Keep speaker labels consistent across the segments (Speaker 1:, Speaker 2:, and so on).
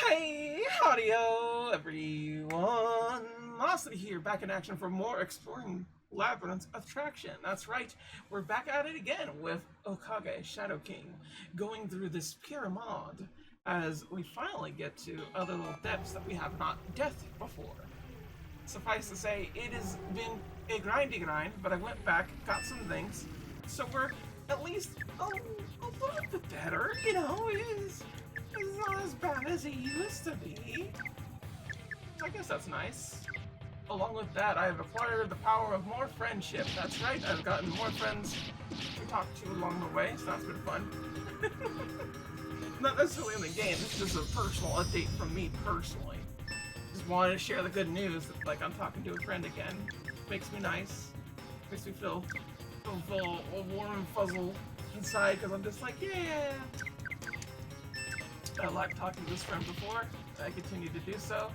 Speaker 1: Hey, howdy-o, everyone! Mossity here, back in action for more exploring Labyrinth's Attraction. That's right, we're back at it again with Okage, Shadow King, going through this pyramid as we finally get to other little depths that we have not death before. Suffice to say, it has been a grindy grind, but I went back, got some things, so we're at least a little bit better, it's not as bad as it used to be. I guess that's nice. Along with that, I have acquired the power of more friendship. That's right, I've gotten more friends to talk to along the way, so that's been fun. Not necessarily in the game, it's just a personal update from me personally. Just wanted to share the good news that, like, I'm talking to a friend again. Makes me nice. Makes me feel warm and fuzzle inside, because I'm just like, yeah. I liked talking to this friend before. I continue to do so.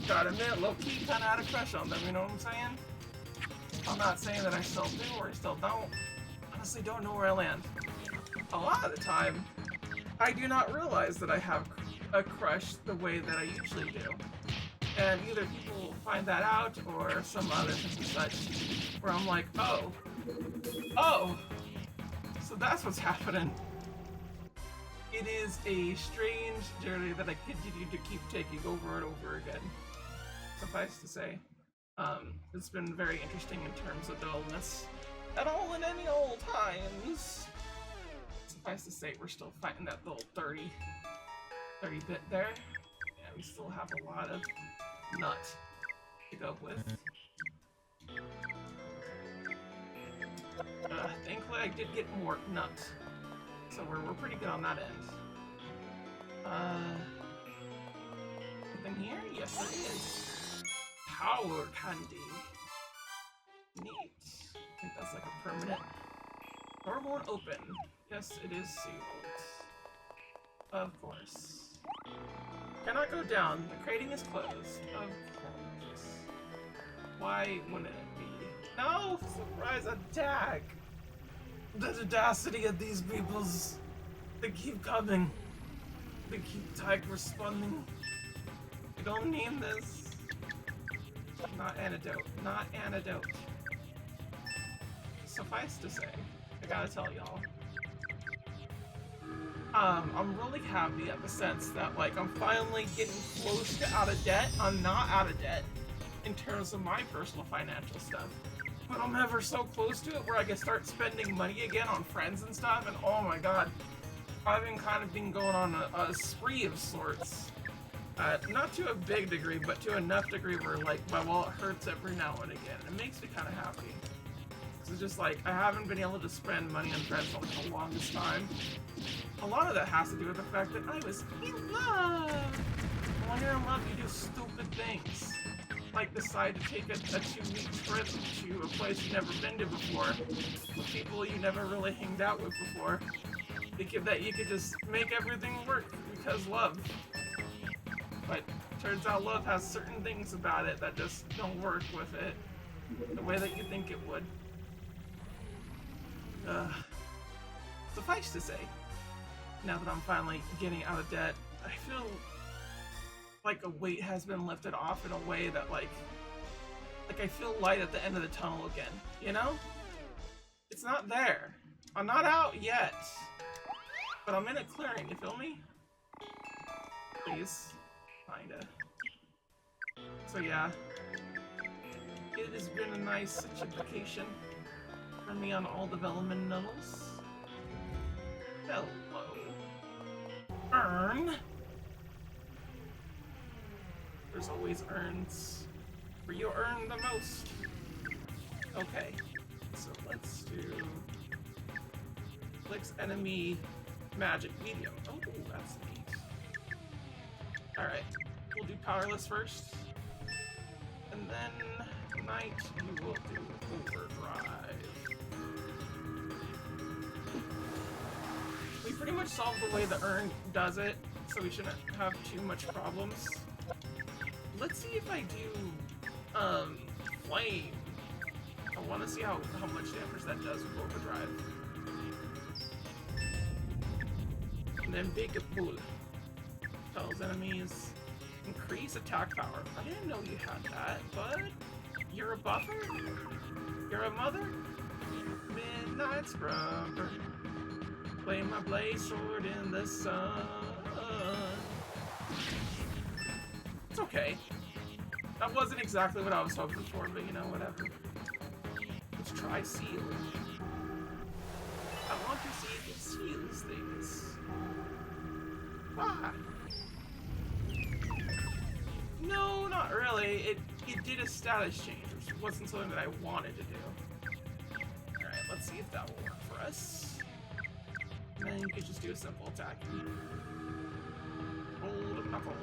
Speaker 1: Gotta admit, low-key kinda had a crush on them, you know what I'm saying? I'm not saying that I still do or I still don't. Honestly, don't know where I land. A lot of the time, I do not realize that I have a crush the way that I usually do. And either people find that out or some other things and such, where I'm like, oh, so that's what's happening. It is a strange journey that I continue to keep taking over and over again. Suffice to say, it's been very interesting in terms of dullness at all in any old times. Suffice to say, we're still fighting that little 30 bit there. And we still have a lot of nut to go with. Thankfully I did get more nut. So we're pretty good on that end. Something here? Yes, there is. Power candy. Neat. I think that's like a permanent. Door won't open. Yes, it is sealed. Of course. Cannot go down. The crating is closed. Of course. Why wouldn't it be? No! Surprise attack! The audacity of these peoples. They keep coming. They keep type responding. I don't need this. Not antidote. Not antidote. Suffice to say, I gotta tell y'all. I'm really happy at the sense that, like, I'm finally getting close to out of debt. I'm not out of debt in terms of my personal financial stuff. But I'm ever so close to it where I can start spending money again on friends and stuff, and oh my god, I've been going on a spree of sorts. Not to a big degree, but to enough degree where, like, my wallet hurts every now and again. It makes me kind of happy. It's just like, I haven't been able to spend money on friends for like the longest time. A lot of that has to do with the fact that I was in love! And when you're in love, you do stupid things. Like decide to take a 2-week trip to a place you've never been to before, with people you never really hanged out with before, thinking that you could just make everything work because love. But turns out love has certain things about it that just don't work with it the way that you think it would. Suffice to say, now that I'm finally getting out of debt, I feel like a weight has been lifted off in a way that like I feel light at the end of the tunnel again, you know? It's not there. I'm not out yet, but I'm in a clearing, you feel me? Please. Kinda. So yeah, it has been a nice vacation for me on all development levels. Hello. Urn. There's always urns. Where you earn the most. Okay. So let's do Flicks enemy magic medium. Oh, that's neat. Alright. We'll do powerless first. And then night you will do overdrive. We pretty much solved the way the urn does it, so we shouldn't have too much problems. Let's see if I do, flame. I want to see how much damage that does with overdrive. And then big bull. tells enemies increase attack power. I didn't know you had that, but you're a buffer? You're a mother? Midnight scrubber. Play my blaze sword in the sun. It's okay. That wasn't exactly what I was hoping for, but you know, whatever. Let's try seal. I want to see if it seals things. Ah. No, not really. It did a status change, which wasn't something that I wanted to do. Alright, let's see if that will work for us. And then you could just do a simple attack. Hold a knuckle.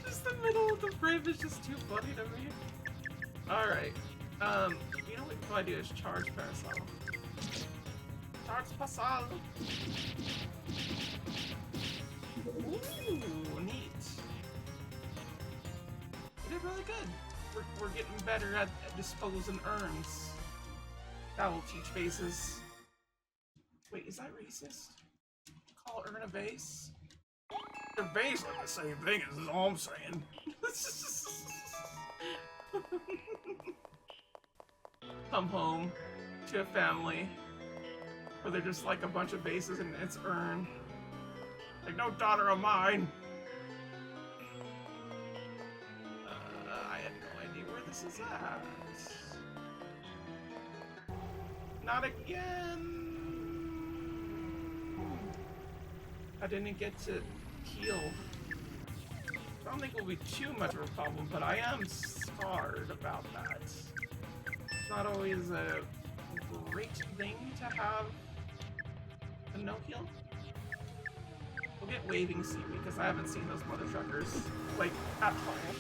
Speaker 1: Just the middle of the frame is just too funny to me. Alright. You know what you probably do is charge Parasol. Charge Parasol! Ooh, neat. We did really good. We're getting better at disposing urns. That will teach bases. Wait, is that racist? Call urn a base? They're basically the same thing, is all I'm saying. Come home to a family where they're just like a bunch of bases and it's urn. Like, no daughter of mine! I have no idea where this is at. Not again! I didn't get to heal. I don't think it will be too much of a problem, but I am scarred about that. It's not always a great thing to have a no-heal. We'll get Waving Seat because I haven't seen those mother truckers, like, at all.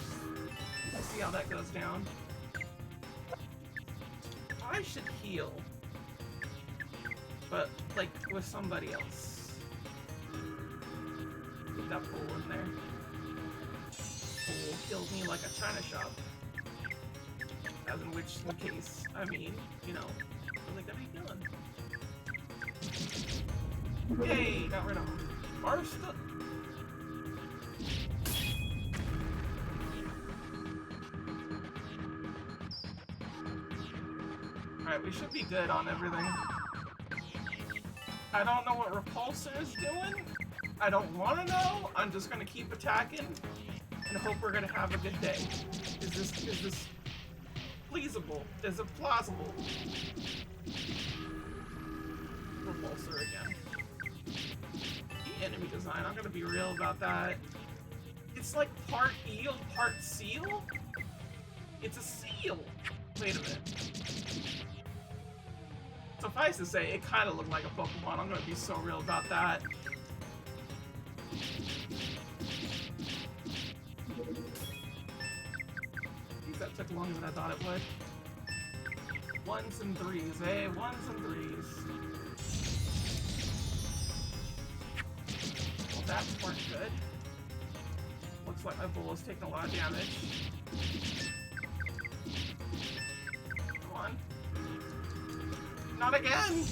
Speaker 1: Let's see how that goes down. I should heal, but, like, with somebody else. Get that pole in there. Pole killed me like a china shop. As in which case, I mean, you know, really gonna be done. Yay, got rid of him. First up. Alright, we should be good on everything. I don't know what Repulsor is doing. I don't want to know. I'm just gonna keep attacking and hope we're gonna have a good day. Is this pleasable? Is it plausible? Repulsor again. The enemy design, I'm gonna be real about that. It's like part eel, part seal? It's a seal! Wait a minute. Suffice to say, it kind of looked like a Pokemon. I'm gonna be so real about that. Geez, that took longer than I thought it would. Ones and threes, eh? Ones and threes. Well, that weren't good. Looks like my bull is taking a lot of damage. Come on. Not again!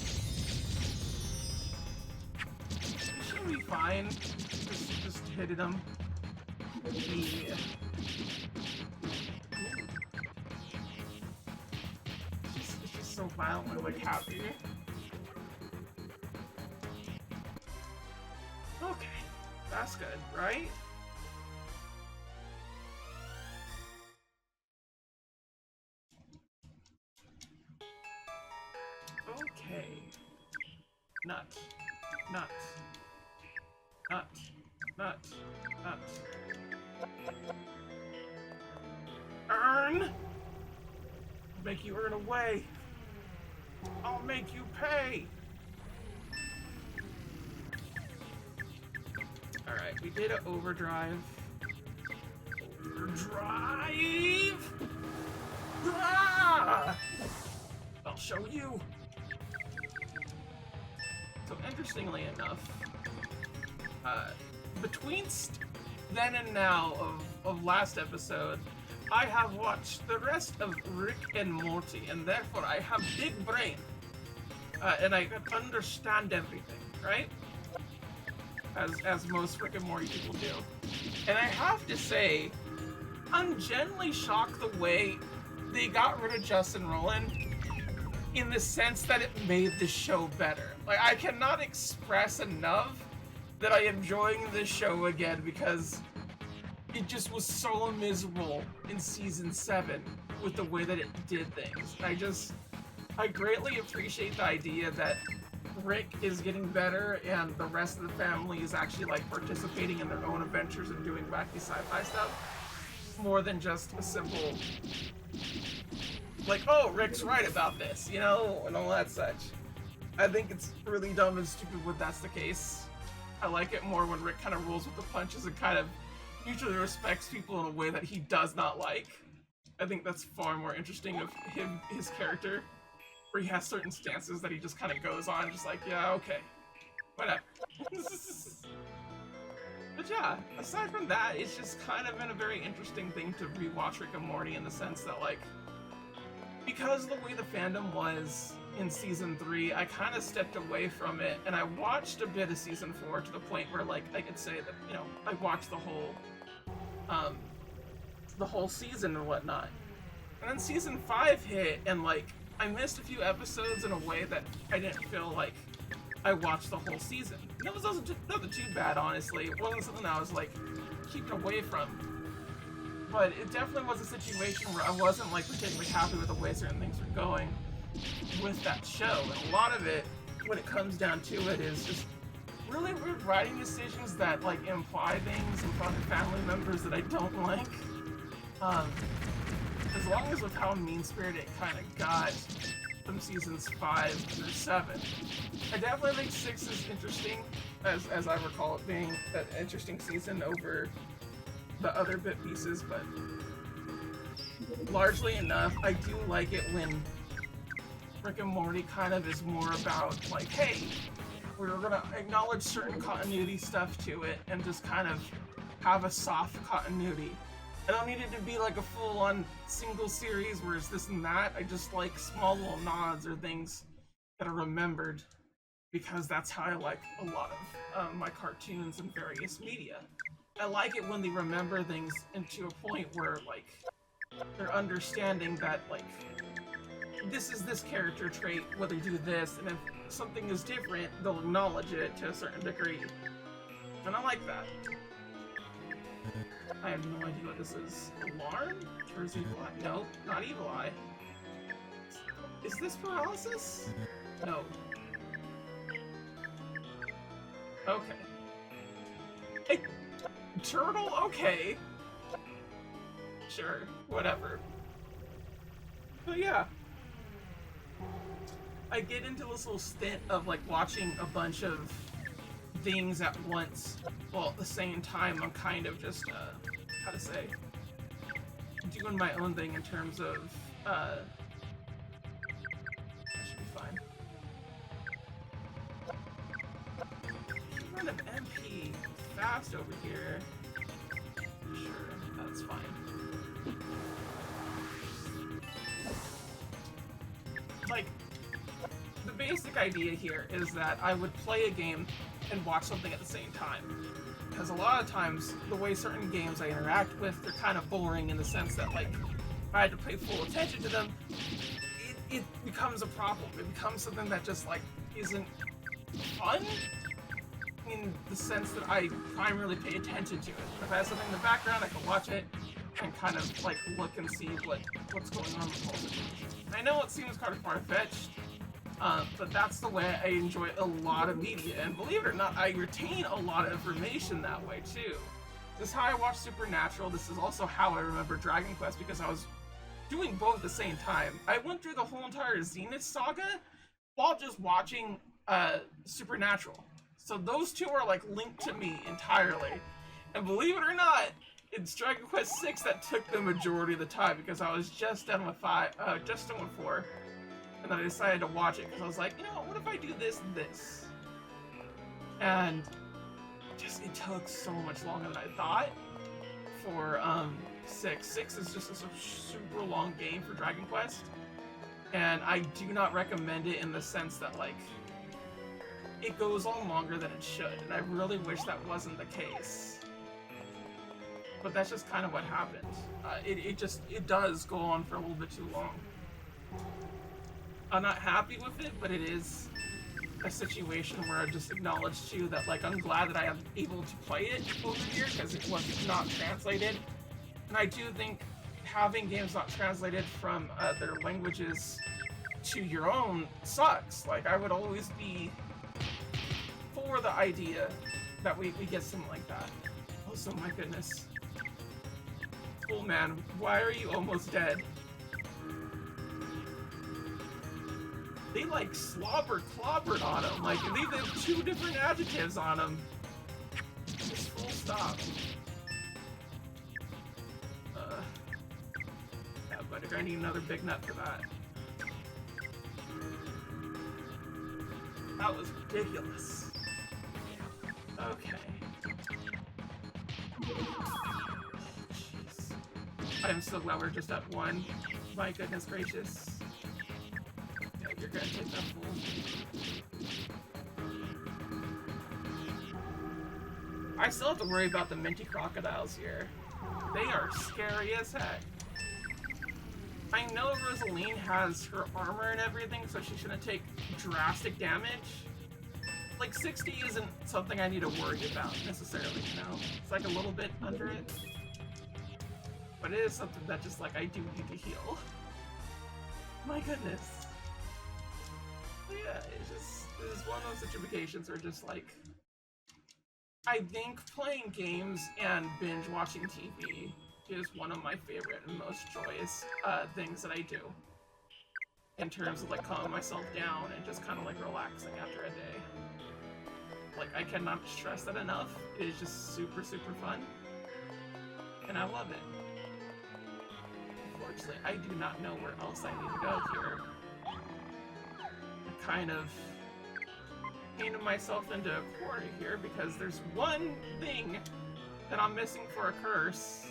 Speaker 1: It should be fine. Just hit him. Yeah. It's just so violently, like, happy. Okay. That's good, right? Okay. Nut. Nut. Nut. Nut. Nut. Earn! I'll make you earn away. I'll make you pay. Alright, we did an overdrive. Overdrive! Ah! I'll show you. So interestingly enough, between then and now of last episode, I have watched the rest of Rick and Morty, and therefore I have big brain. and I could understand everything, right? As most Rick and Morty people do. And I have to say, I'm genuinely shocked the way they got rid of Justin Roiland, in the sense that it made the show better. Like, I cannot express enough that I am enjoying this show again, because it just was so miserable in season 7 with the way that it did things. I greatly appreciate the idea that Rick is getting better and the rest of the family is actually like participating in their own adventures and doing wacky sci-fi stuff, more than just a simple like, oh, Rick's right about this, you know, and all that such. I think it's really dumb and stupid when that's the case. I like it more when Rick kind of rolls with the punches and kind of mutually respects people in a way that he does not like. I think that's far more interesting of his character, where he has certain stances that he just kind of goes on, just like, yeah, okay, whatever. But yeah, aside from that, it's just kind of been a very interesting thing to rewatch Rick and Morty, in the sense that, like, because of the way the fandom was in season 3, I kind of stepped away from it, and I watched a bit of season 4 to the point where, like, I could say that, you know, I watched the whole season and whatnot. And then season 5 hit, and, like, I missed a few episodes in a way that I didn't feel like I watched the whole season. And it was nothing too bad, honestly. It wasn't something that I was, like, keeping away from. But it definitely was a situation where I wasn't, like, particularly happy with the way certain things were going with that show. And a lot of it, when it comes down to it, is just really weird writing decisions that, like, imply things in front of family members that I don't like. As long as with how mean-spirited it kind of got from seasons 5 through 7. I definitely think 6 is interesting, as I recall it being an interesting season over the other bit pieces, but largely enough, I do like it when Rick and Morty kind of is more about, like, hey, we're gonna acknowledge certain continuity stuff to it and just kind of have a soft continuity. I don't need it to be like a full-on single series where it's this and that. I just like small little nods or things that are remembered, because that's how I like a lot of my cartoons and various media. I like it when they remember things into a point where, like, they're understanding that, like, this is this character trait, where they do this, and if something is different, they'll acknowledge it to a certain degree. And I like that. I have no idea what this is. Alarm? Or is Evil Eye? No, not Evil Eye. Is this paralysis? No. Okay. Hey, turtle? Okay. Sure, whatever. But yeah. I get into this little stint of, like, watching a bunch of things at once, while at the same time I'm kind of just, how to say, doing my own thing in terms of, I should be fine. Run an MP fast over here. Sure, that's fine. Like, the basic idea here is that I would play a game and watch something at the same time. Because a lot of times, the way certain games I interact with, they're kind of boring in the sense that, like, if I had to pay full attention to them, it becomes a problem. It becomes something that just, like, isn't fun in the sense that I primarily pay attention to it. If I have something in the background, I can watch it and kind of, like, look and see what's going on with the whole situation. I know it seems kind of far-fetched, but that's the way I enjoy a lot of media, and believe it or not, I retain a lot of information that way too. This is how I watch Supernatural. This is also how I remember Dragon Quest, because I was doing both at the same time. I went through the whole entire Zenith saga while just watching Supernatural. So those two are, like, linked to me entirely. And believe it or not, it's Dragon Quest 6 that took the majority of the time, because I was just done with 4. And then I decided to watch it because I was like, you know, what if I do this and this? And just, it took so much longer than I thought for 6. 6 is just a super long game for Dragon Quest. And I do not recommend it in the sense that, like, it goes on longer than it should, and I really wish that wasn't the case. But that's just kind of what happened. It does go on for a little bit too long. I'm not happy with it, but it is a situation where I just acknowledged to you that, like, I'm glad that I am able to play it over here because it was not translated. And I do think having games not translated from other languages to your own sucks. Like, I would always be for the idea that we get something like that. Also, my goodness. Oh man, why are you almost dead? They like clobbered on him. Like, they did 2 different adjectives on him. Just full stop. Yeah, but I need another big nut for that. That was ridiculous. Okay. Jeez. I'm so glad we're just at 1. My goodness gracious. Yeah, you're gonna take that fool. I still have to worry about the minty crocodiles here. They are scary as heck. I know Rosaline has her armor and everything, so she shouldn't take drastic damage. Like, 60 isn't something I need to worry about, necessarily, you know? It's like a little bit under it. But it is something that just, like, I do need to heal. My goodness. But yeah, it's one of those situations where just, like, I think playing games and binge watching TV is one of my favorite and most joyous things that I do. In terms of, like, calming myself down and just kind of, like, relaxing after a day. Like, I cannot stress that enough. It is just super, super fun. And I love it. Unfortunately, I do not know where else I need to go here. I kind of painted myself into a corner here because there's one thing that I'm missing for a curse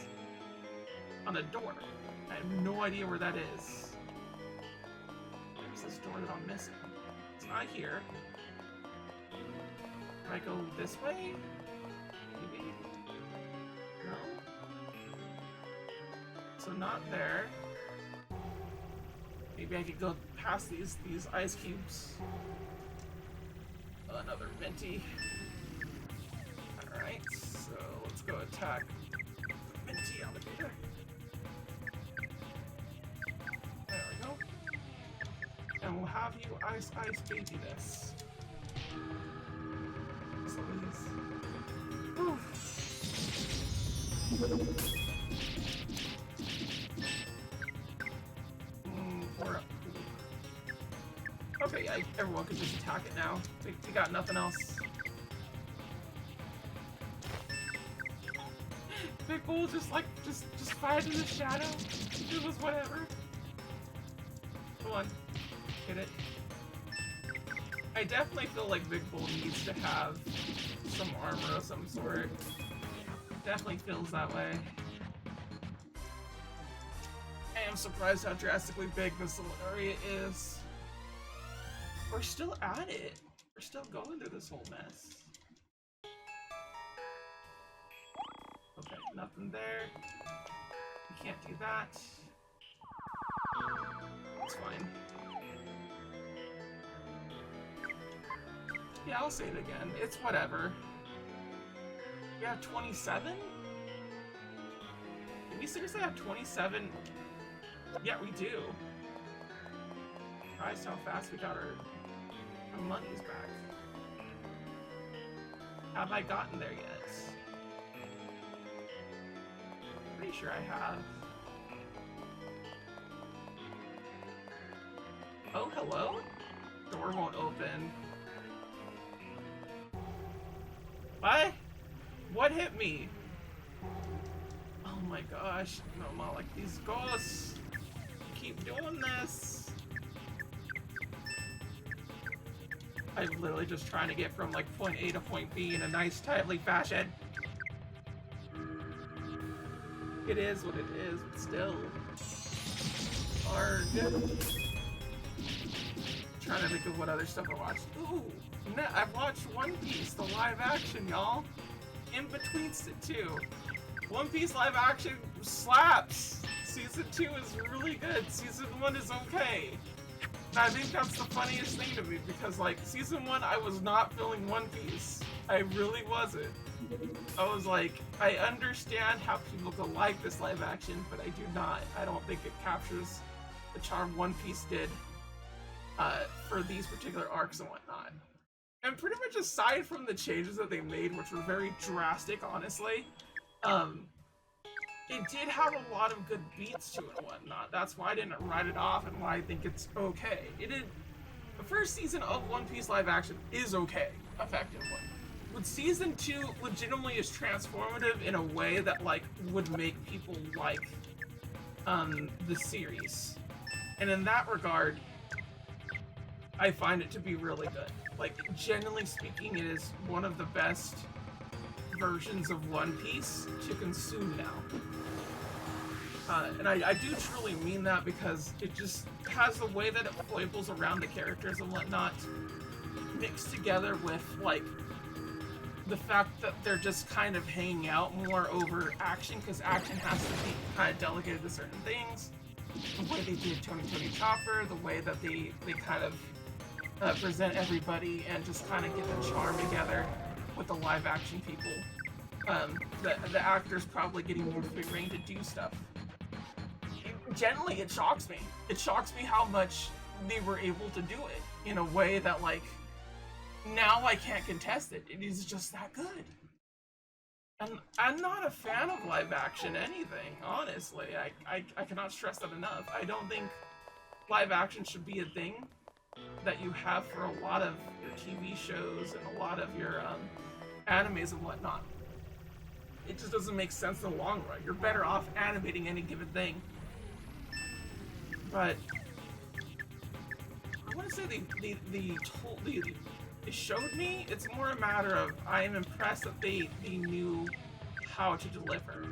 Speaker 1: on a door. I have no idea where that is. There's this door that I'm missing. It's not here. Do I go this way? Maybe? No? So not there. Maybe I could go past these ice cubes. Another minty. Alright, so let's go attack the minty alligator. There we go. And we'll have you ice baby this. Please. We're up. Okay, everyone can just attack it now. We got nothing else. Big Bull just fired in the shadow. It was whatever. Come on, get it. I definitely feel like Big Bull needs to have some armor of some sort. Definitely feels that way. I am surprised how drastically big this little area is. We're still at it. We're still going through this whole mess. Okay, nothing there. We can't do that. It's fine. Yeah, I'll say it again. It's whatever. We have 27? Did we seriously have 27? Yeah, we do. Surprised how fast we got our monies back. Have I gotten there yet? Pretty sure I have. Oh, hello? Door won't open. What? What hit me? Oh my gosh. No, not like these ghosts. Keep doing this. I'm literally just trying to get from like point A to point B in a nice, timely fashion. It is what it is, but still. Arg. trying to think of what other stuff I watched. Ooh, I've watched One Piece, the live action, y'all. In between it too. One Piece live action slaps. Season 2 is really good. Season 1 is okay. And I think that's the funniest thing to me because, like, Season 1, I was not feeling One Piece. I really wasn't. I was like, I understand how people could like this live action, but I do not. I don't think it captures the charm One Piece did for these particular arcs and whatnot. And pretty much aside from the changes that they made, which were very drastic, honestly, it did have a lot of good beats to it and whatnot. That's why I didn't write it off and why I think it's okay. The first season of One Piece live action is okay, effectively. But season 2 legitimately is transformative in a way that, like, would make people like the series. And in that regard, I find it to be really good. Like, generally speaking, it is one of the best versions of One Piece to consume now. And I do truly mean that because it just has the way that it foibles around the characters and whatnot mixed together with, like, the fact that they're just kind of hanging out more over action, because action has to be kind of delegated to certain things. The way they did Tony Chopper, the way that they kind of present everybody and just kind of get the charm together with the live action people. The actors probably getting more free rein to do stuff. Generally, it shocks me. It shocks me how much they were able to do it in a way that, like, now I can't contest it. It is just that good. And I'm not a fan of live action anything, honestly. I cannot stress that enough. I don't think live action should be a thing that you have for a lot of your TV shows and a lot of your animes and whatnot. It just doesn't make sense in the long run. You're better off animating any given thing. But I want to say they showed me. It's more a matter of I am impressed that they knew how to deliver.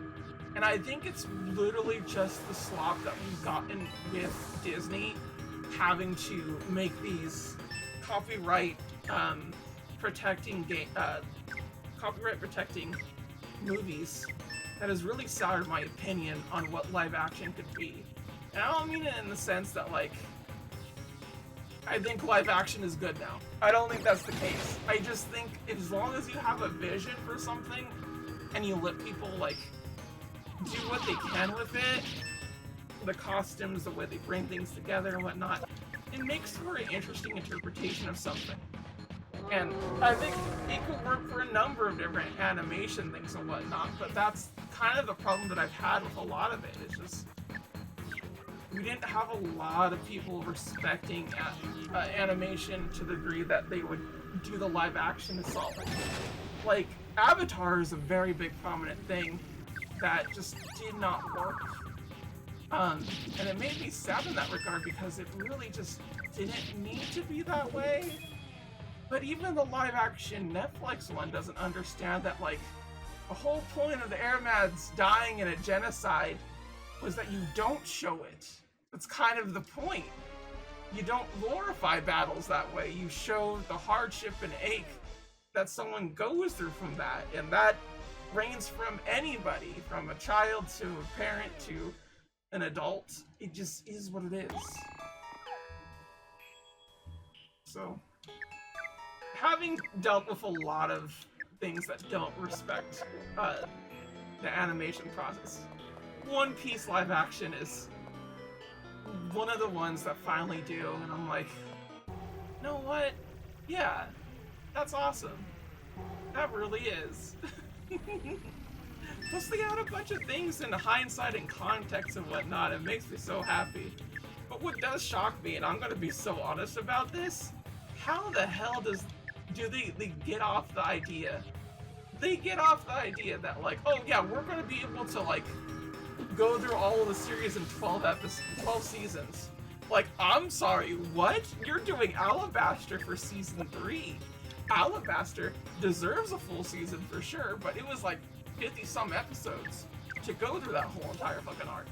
Speaker 1: And I think it's literally just the slop that we've gotten with Disney having to make these copyright protecting movies that has really soured my opinion on what live action could be. And I don't mean it in the sense that, like, I think live action is good now. I don't think that's the case. I just think as long as you have a vision for something and you let people, like, do what they can with it, the costumes, the way they bring things together and whatnot, it makes for an interesting interpretation of something. And I think it could work for a number of different animation things and whatnot, but that's kind of the problem that I've had with a lot of it. It's just, we didn't have a lot of people respecting animation to the degree that they would do the live action assault. Like, Avatar is a very big prominent thing that just did not work. And it made me sad in that regard because it really just didn't need to be that way. But even the live action Netflix one doesn't understand that, like, the whole point of the Airmads dying in a genocide was that you don't show it. That's kind of the point. You don't glorify battles that way. You show the hardship and ache that someone goes through from that. And that ranges from anybody, from a child to a parent to an adult. It just is what it is. So, having dealt with a lot of things that don't respect the animation process, One Piece live action is one of the ones that finally do, and I'm like, you know what? Yeah, that's awesome. That really is. Plus, they add a bunch of things in hindsight and context and whatnot. It makes me so happy. But what does shock me, and I'm gonna be so honest about this, how the hell do they get off the idea? They get off the idea that, like, oh yeah, we're gonna be able to, like, go through all of the series in 12 seasons. Like, I'm sorry, what? You're doing Alabaster for season 3. Alabaster deserves a full season for sure, but it was like 50-some episodes to go through that whole entire fucking arc.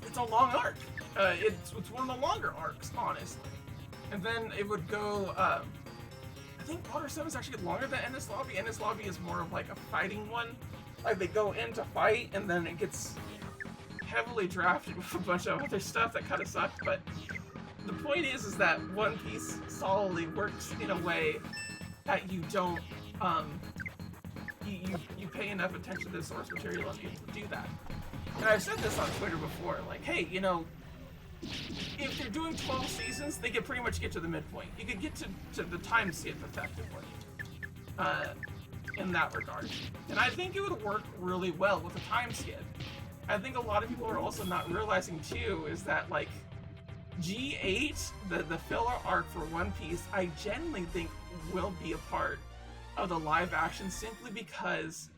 Speaker 1: It's a long arc. It's one of the longer arcs, honestly. And then it would go, I think Water 7 is actually longer than Ennis Lobby. Ennis Lobby is more of like a fighting one. Like they go in to fight and then it gets heavily drafted with a bunch of other stuff that kind of sucked. But the point is that One Piece solidly works in a way that you don't, you pay enough attention to the source material and be able to do that. And I've said this on Twitter before, like, hey, you know, if they're doing 12 seasons, they could pretty much get to the midpoint. You could get to the time skip effectively, in that regard. And I think it would work really well with a time skip. I think a lot of people are also not realizing too, is that like, G8, the filler arc for One Piece, I genuinely think will be a part of the live action simply because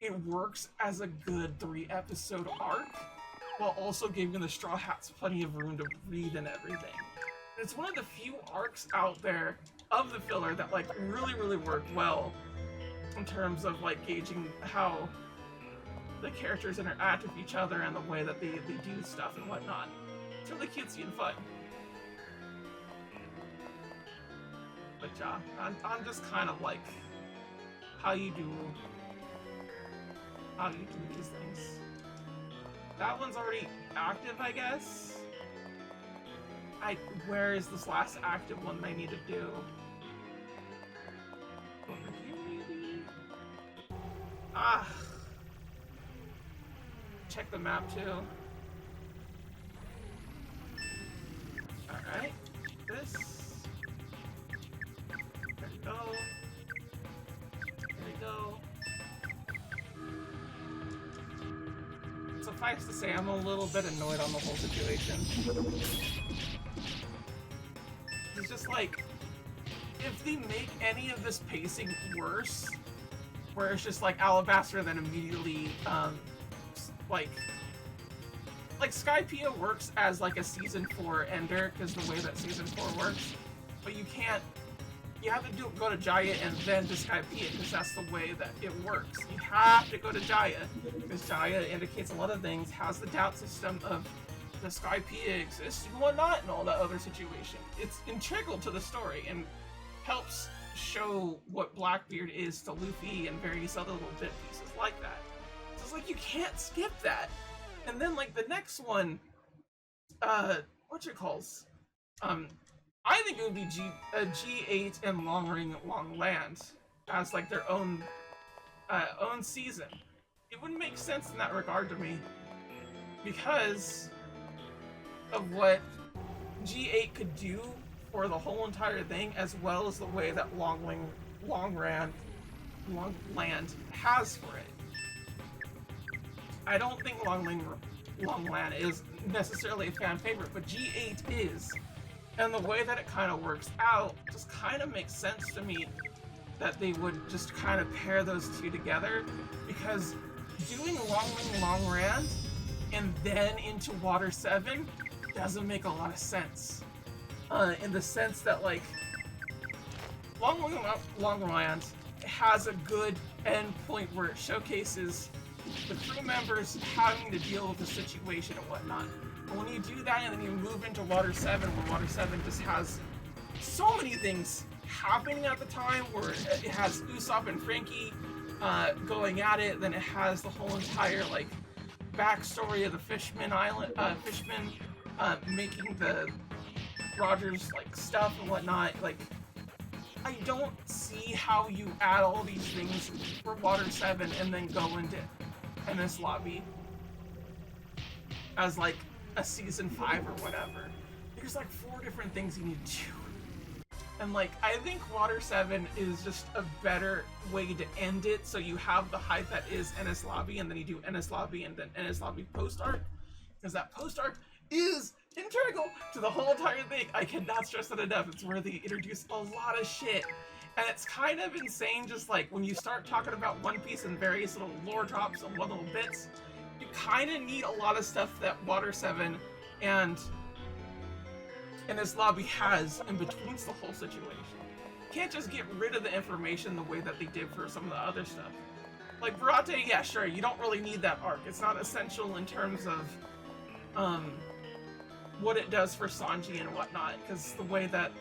Speaker 1: it works as a good 3-episode arc, while also giving the Straw Hats plenty of room to breathe and everything. It's one of the few arcs out there of the filler that like really work well in terms of like gauging how the characters interact with each other and the way that they do stuff and whatnot. It's really cutesy and fun. But yeah, I'm just kind of like how you do these things. That one's already active, I guess. Where is this last active one that I need to do? Over here, maybe? Ah. Check the map too. Alright. This. There we go. There we go. Suffice to say, I'm a little bit annoyed on the whole situation. It's just like, if they make any of this pacing worse, where it's just like Alabaster then immediately, like Skypiea works as like a season 4 ender because the way that season 4 works, but you have to go to Jaya and then to Skypiea because that's the way that it works. You have to go to Jaya because Jaya indicates a lot of things, has the doubt system of does Skypiea exist and whatnot and all that other situation. It's integral to the story and helps show what Blackbeard is to Luffy and various other little bit pieces like that. So it's like you can't skip that. And then like the next one, I think it would be G8 and Long Ring Long Land as like their own season. It wouldn't make sense in that regard to me because of what G8 could do for the whole entire thing, as well as the way that Long Land has for it. I don't think Long Land is necessarily a fan favorite, but G8 is. And the way that it kind of works out just kind of makes sense to me that they would just kind of pair those two together, because doing Long Rand and then into Water 7 doesn't make a lot of sense. In the sense that like Long Rand has a good end point where it showcases the crew members having to deal with the situation and whatnot. But when you do that and then you move into Water 7, where Water 7 just has so many things happening at the time, where it has Usopp and Frankie going at it, then it has the whole entire like backstory of the Fishmen making the Rogers like stuff and whatnot. Like, I don't see how you add all these things for Water 7 and then go into Ennis Lobby as like a season 5 or whatever. There's like 4 different things you need to do. And like, I think Water 7 is just a better way to end it, so you have the hype that is Ennis Lobby, and then you do Ennis Lobby and then Ennis Lobby post-arc, because that post-arc is integral to the whole entire thing. I cannot stress that enough. It's where they introduce a lot of shit. And it's kind of insane, just like when you start talking about One Piece and various little lore drops and little bits, you kind of need a lot of stuff that Water 7 and Ennis Lobby has in between the whole situation. You can't just get rid of the information the way that they did for some of the other stuff. Like Barate, yeah, sure, you don't really need that arc. It's not essential in terms of what it does for Sanji and whatnot, because the way that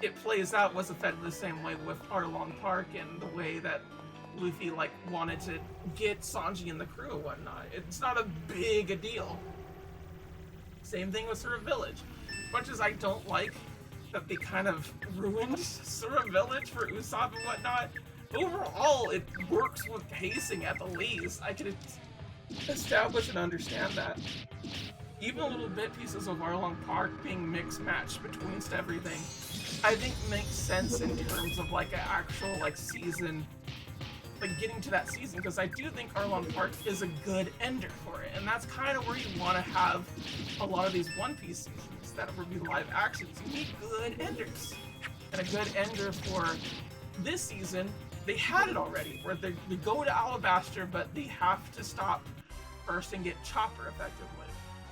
Speaker 1: it plays out was effectively the same way with Arlong Park and the way that Luffy like wanted to get Sanji and the crew and whatnot. It's not a big a deal. Same thing with Surah Village. Much as I don't like that they kind of ruined Surah Village for Usopp and whatnot, overall it works with pacing at the least. I can establish and understand that. Even little bit pieces of Arlong Park being mixed matched between everything, I think makes sense in terms of like an actual like season, like getting to that season, because I do think Arlong Park is a good ender for it, and that's kind of where you want to have a lot of these One Piece seasons that would be live actions. You need good enders, and a good ender for this season, they had it already, where they go to Alabasta, but they have to stop first and get Chopper effectively.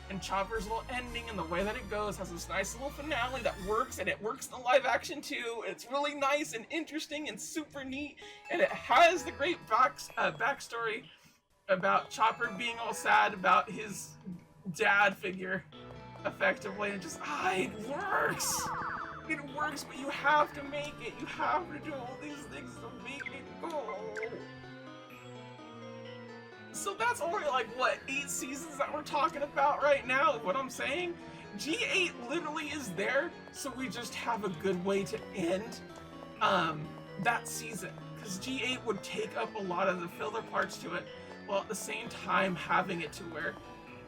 Speaker 1: And Chopper's little ending and the way that it goes has this nice little finale that works, and it works in the live action too. It's really nice and interesting and super neat, and it has the great backstory about Chopper being all sad about his dad figure, effectively, and just, it works! It works, but you have to make it. You have to do all these things to make it go. So that's only like, what, 8 seasons that we're talking about right now, what I'm saying? G8 literally is there, so we just have a good way to end that season. Because G8 would take up a lot of the filler parts to it, while at the same time having it to where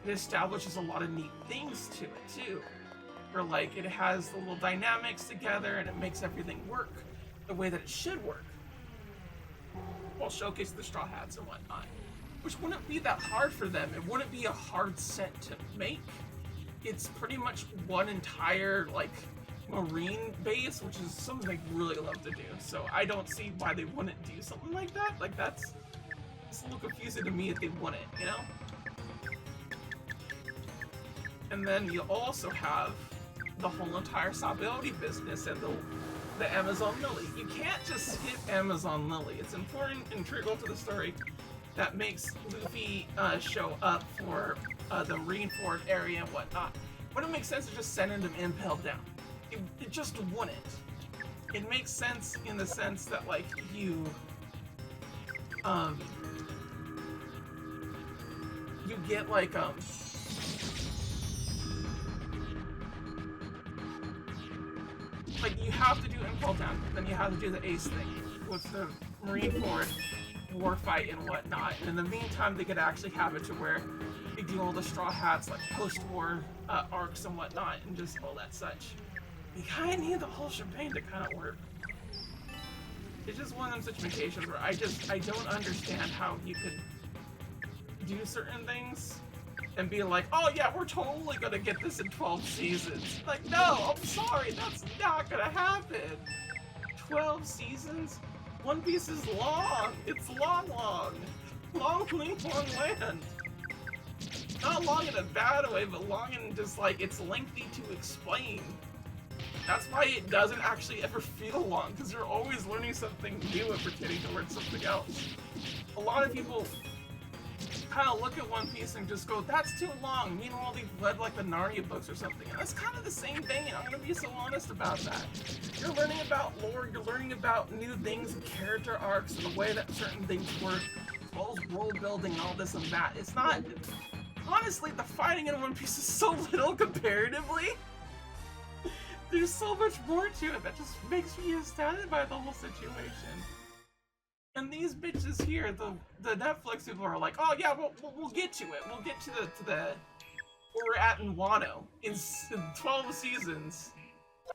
Speaker 1: it establishes a lot of neat things to it too. Where like, it has the little dynamics together and it makes everything work the way that it should work. While showcasing the Straw Hats and whatnot. Which wouldn't be that hard for them. It wouldn't be a hard set to make. It's pretty much one entire, like, marine base, which is something they really love to do. So I don't see why they wouldn't do something like that. Like, it's a little confusing to me if they wouldn't, you know? And then you also have the whole entire Sabaody business and the Amazon Lily. You can't just skip Amazon Lily. It's important and integral to the story that makes Luffy show up for the Marineford area and whatnot. Wouldn't make sense to just send him impaled down. It just wouldn't. It makes sense in the sense that like you get like you have to do impaled down, then you have to do the Ace thing with the Marineford war fight and whatnot, and in the meantime they could actually have it to where they do all the Straw Hats like post-war arcs and whatnot and just all that such. You kind of need the whole shebang to kind of work. It's just one of them situations where I don't understand how you could do certain things and be like, oh yeah, we're totally gonna get this in 12 seasons. Like, no, I'm sorry, that's not gonna happen. 12 seasons? One Piece is long. It's long. Long land. Not long in a bad way, but long in just like, it's lengthy to explain. That's why it doesn't actually ever feel long, because you're always learning something new and pretending to learn something else. A lot of people kind of look at One Piece and just go, that's too long. Meanwhile, they've read like the Narnia books or something, and that's kind of the same thing, and I'm going to be so honest about that. You're learning about lore, you're learning about new things and character arcs and the way that certain things work, as well as world building and all this and that. It's not... Honestly, the fighting in One Piece is so little comparatively. There's so much more to it that just makes me astounded by the whole situation. And these bitches here, the Netflix people are like, oh yeah, we'll get to it. We'll get to the where we're at in Wano in 12 seasons.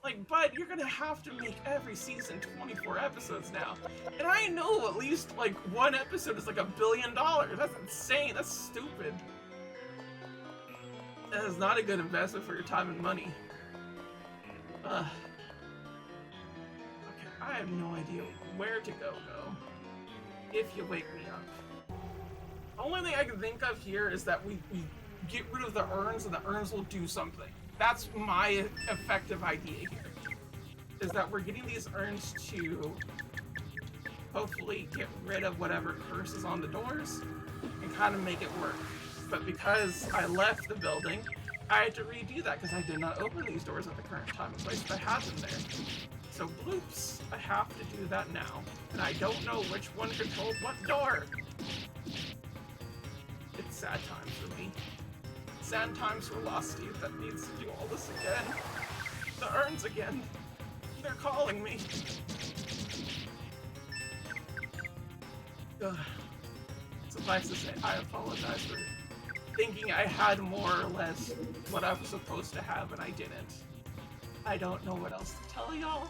Speaker 1: Like, bud, you're gonna have to make every season 24 episodes now. And I know at least like one episode is like $1 billion. That's insane. That's stupid. That is not a good investment for your time and money. Okay, I have no idea where to go. If you wake me up. The only thing I can think of here is that we get rid of the urns and the urns will do something. That's my effective idea here. Is that we're getting these urns to hopefully get rid of whatever curse is on the doors and kind of make it work. But because I left the building, I had to redo that because I did not open these doors at the current time and place that I had them there. So bloops, I have to do that now. And I don't know which one controls what door. It's sad times for me. Sad times for Lost Steve that needs to do all this again. The urns again. They're calling me. Ugh. Suffice to say, I apologize for thinking I had more or less what I was supposed to have and I didn't. I don't know what else to tell y'all.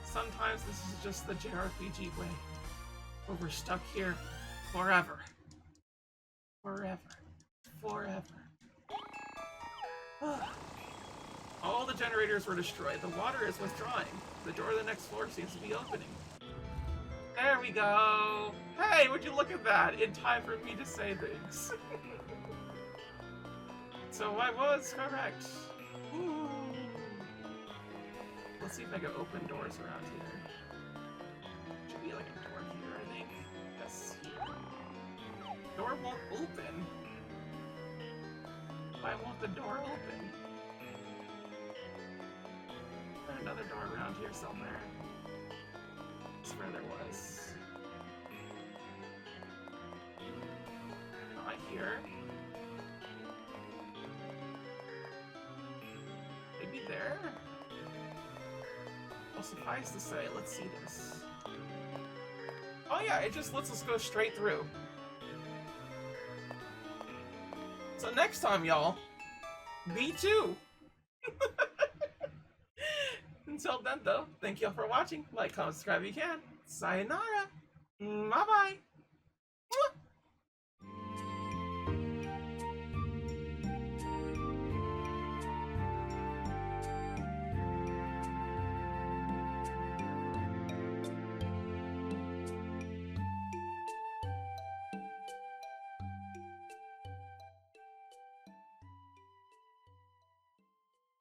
Speaker 1: Sometimes this is just the JRPG way. Where we're stuck here forever. Forever. Forever. All the generators were destroyed. The water is withdrawing. The door to the next floor seems to be opening. There we go! Hey, would you look at that? In time for me to say things. So I was correct. Ooh. Let's see if I can open doors around here. Should be like a door here, I think. Yes, here. Door won't open. Why won't the door open? There's another door around here somewhere. I swear there was. Not here. Maybe there? Well, suffice to say, let's see this. Oh yeah, it just lets us go straight through. So next time, y'all, B2! Until then, though, thank y'all for watching. Like, comment, subscribe if you can. Sayonara! Bye-bye!